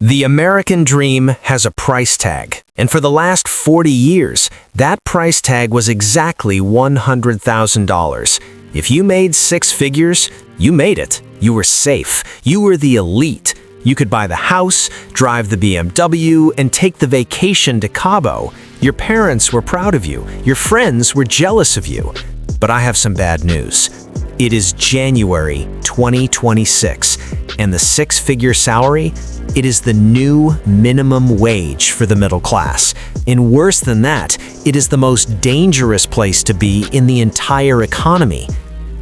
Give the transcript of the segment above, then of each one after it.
The American dream has a price tag, and for the last 40 years, that price tag was exactly $100,000. If you made six figures, you made it. You were safe. You were the elite. You could buy the house, drive the BMW, and take the vacation to Cabo. Your parents were proud of you. Your friends were jealous of you. But I have some bad news. It is January 2026, and the six-figure salary, it is the new minimum wage for the middle class. And worse than that, it is the most dangerous place to be in the entire economy.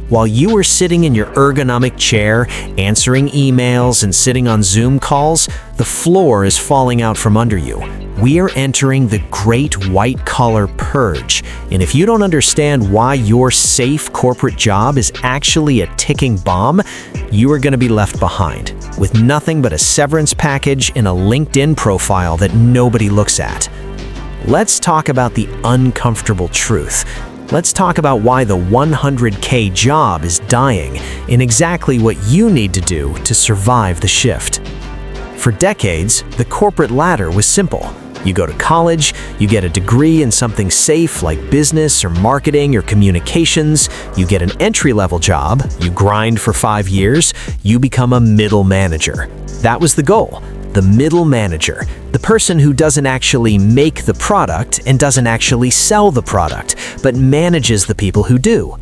While you are sitting in your ergonomic chair, answering emails and sitting on Zoom calls, the floor is falling out from under you. We are entering the great white-collar purge, and if you don't understand why your safe corporate job is actually a ticking bomb, you are going to be left behind, with nothing but a severance package and a LinkedIn profile that nobody looks at. Let's talk about the uncomfortable truth. Let's talk about why the 100K job is dying and exactly what you need to do to survive the shift. For decades, the corporate ladder was simple. You go to college, you get a degree in something safe like business or marketing or communications, you get an entry-level job, you grind for 5 years, you become a middle manager. That was the goal. The middle manager, the person who doesn't actually make the product and doesn't actually sell the product, but manages the people who do.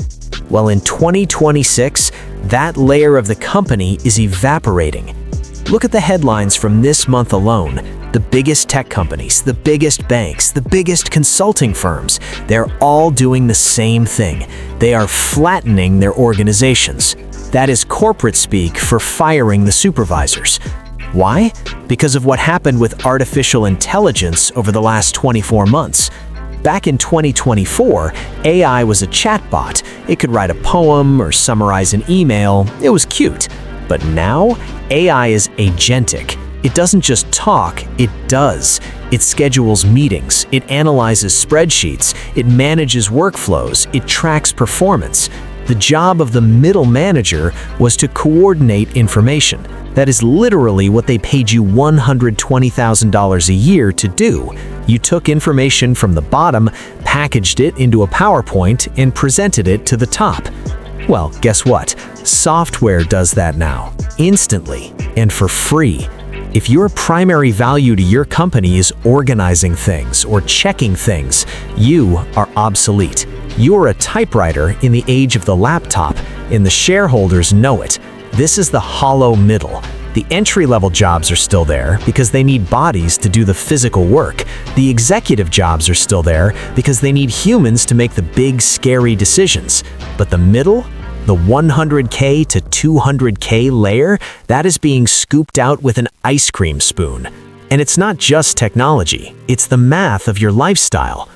Well, in 2026, that layer of the company is evaporating. Look at the headlines from this month alone. The biggest tech companies, the biggest banks, the biggest consulting firms, they're all doing the same thing. They are flattening their organizations. That is corporate speak for firing the supervisors. Why? Because of what happened with artificial intelligence over the last 24 months. Back in 2024, AI was a chatbot. It could write a poem or summarize an email. It was cute. But now, AI is agentic. It doesn't just talk, it does. It schedules meetings, it analyzes spreadsheets, it manages workflows, it tracks performance. The job of the middle manager was to coordinate information. That is literally what they paid you $120,000 a year to do. You took information from the bottom, packaged it into a PowerPoint, and presented it to the top. Well, guess what? Software does that now, instantly, and for free. If your primary value to your company is organizing things or checking things, you are obsolete. You're a typewriter in the age of the laptop, and the shareholders know it. This is the hollow middle. The entry-level jobs are still there because they need bodies to do the physical work. The executive jobs are still there because they need humans to make the big, scary decisions. But the middle, the 100K to 200K layer, that is being scooped out with an ice cream spoon. And it's not just technology, it's the math of your lifestyle.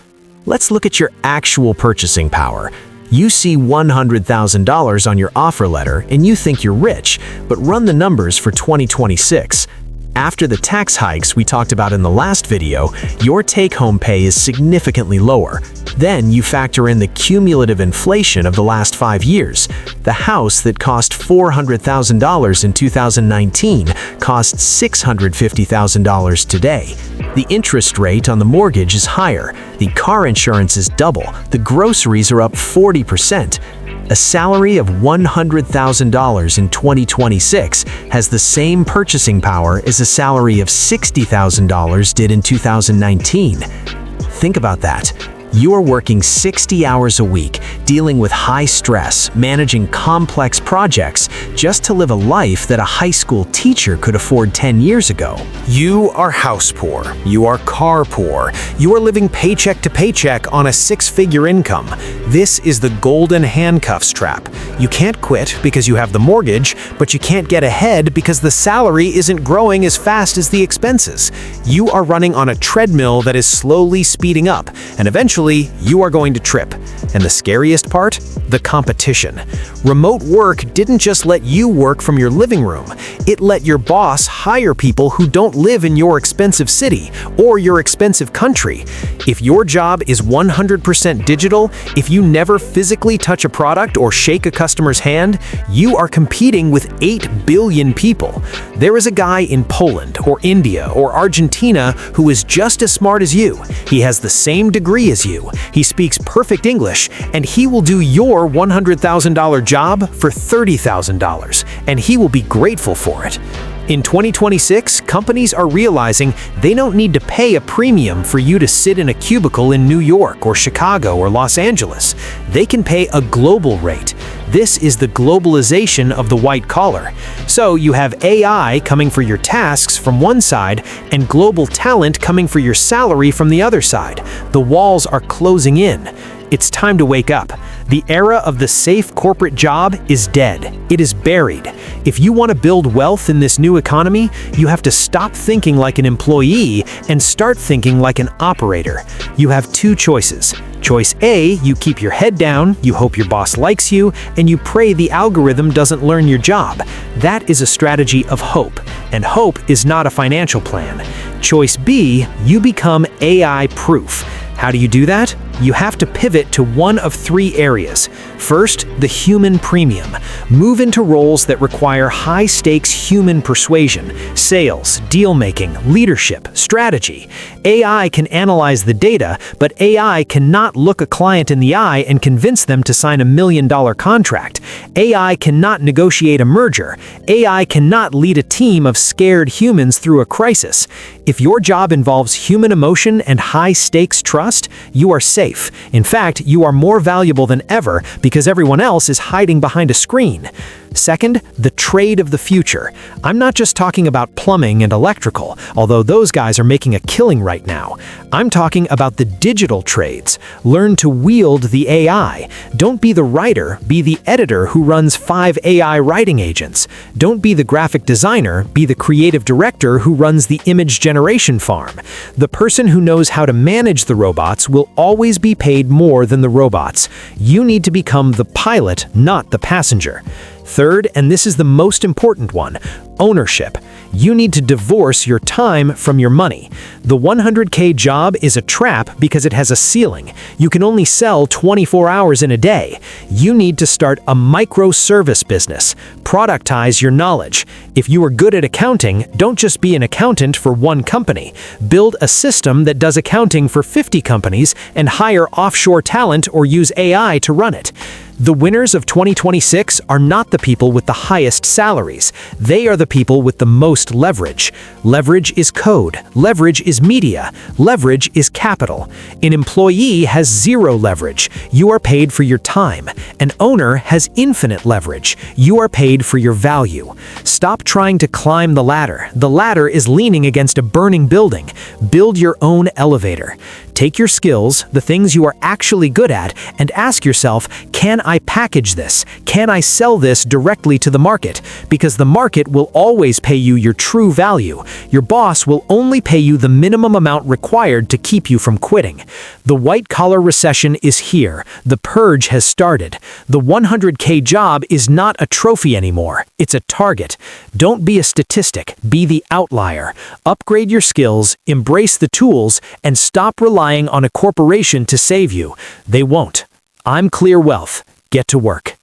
Let's look at your actual purchasing power. You see $100,000 on your offer letter and you think you're rich, but run the numbers for 2026. After the tax hikes we talked about in the last video, your take-home pay is significantly lower. Then you factor in the cumulative inflation of the last 5 years. The house that cost $400,000 in 2019 costs $650,000 today. The interest rate on the mortgage is higher. The car insurance is double. The groceries are up 40%. A salary of $100,000 in 2026 has the same purchasing power as a salary of $60,000 did in 2019. Think about that. You are working 60 hours a week, dealing with high stress, managing complex projects, just to live a life that a high school teacher could afford 10 years ago. You are house poor. You are car poor. You are living paycheck to paycheck on a six-figure income. This is the golden handcuffs trap. You can't quit because you have the mortgage, but you can't get ahead because the salary isn't growing as fast as the expenses. You are running on a treadmill that is slowly speeding up, and eventually you are going to trip. And the scariest part? The competition. Remote work didn't just let you work from your living room. It let your boss hire people who don't live in your expensive city or your expensive country. If your job is 100% digital, if you never physically touch a product or shake a customer's hand, you are competing with 8 billion people. There is a guy in Poland or India or Argentina who is just as smart as you. He has the same degree as you. He speaks perfect English, and he will do your $100,000 job for $30,000, and he will be grateful for it. In 2026, companies are realizing they don't need to pay a premium for you to sit in a cubicle in New York or Chicago or Los Angeles. They can pay a global rate. This is the globalization of the white collar. So you have AI coming for your tasks from one side and global talent coming for your salary from the other side. The walls are closing in. It's time to wake up. The era of the safe corporate job is dead. It is buried. If you want to build wealth in this new economy, you have to stop thinking like an employee and start thinking like an operator. You have two choices. Choice A, you keep your head down, you hope your boss likes you, and you pray the algorithm doesn't learn your job. That is a strategy of hope, and hope is not a financial plan. Choice B, you become AI-proof. How do you do that? You have to pivot to one of three areas. First, the human premium. Move into roles that require high-stakes human persuasion, sales, deal-making, leadership, strategy. AI can analyze the data, but AI cannot look a client in the eye and convince them to sign $1 million contract. AI cannot negotiate a merger. AI cannot lead a team of scared humans through a crisis. If your job involves human emotion and high-stakes trust, you are safe. In fact, you are more valuable than ever because everyone else is hiding behind a screen. Second, the trade of the future. I'm not just talking about plumbing and electrical, although those guys are making a killing right now. I'm talking about the digital trades. Learn to wield the AI. Don't be the writer, be the editor who runs 5 AI writing agents. Don't be the graphic designer, be the creative director who runs the image generation farm. The person who knows how to manage the robots will always be paid more than the robots. You need to become the pilot, not the passenger. Third, and this is the most important one, ownership. You need to divorce your time from your money. The 100K job is a trap because it has a ceiling. You can only sell 24 hours in a day. You need to start a microservice business. Productize your knowledge. If you are good at accounting, don't just be an accountant for one company. Build a system that does accounting for 50 companies and hire offshore talent or use AI to run it. The winners of 2026 are not the people with the highest salaries. They are the people with the most leverage. Leverage is code. Leverage is media. Leverage is capital. An employee has zero leverage. You are paid for your time. An owner has infinite leverage. You are paid for your value. Stop trying to climb the ladder. The ladder is leaning against a burning building. Build your own elevator. Take your skills, the things you are actually good at, and ask yourself, can I package this? Can I sell this directly to the market? Because the market will always pay you your true value. Your boss will only pay you the minimum amount required to keep you from quitting. The white-collar recession is here. The purge has started. The 100K job is not a trophy anymore. It's a target. Don't be a statistic. Be the outlier. Upgrade your skills, embrace the tools, and stop relying on a corporation to save you. They won't. I'm Clear Wealth. Get to work.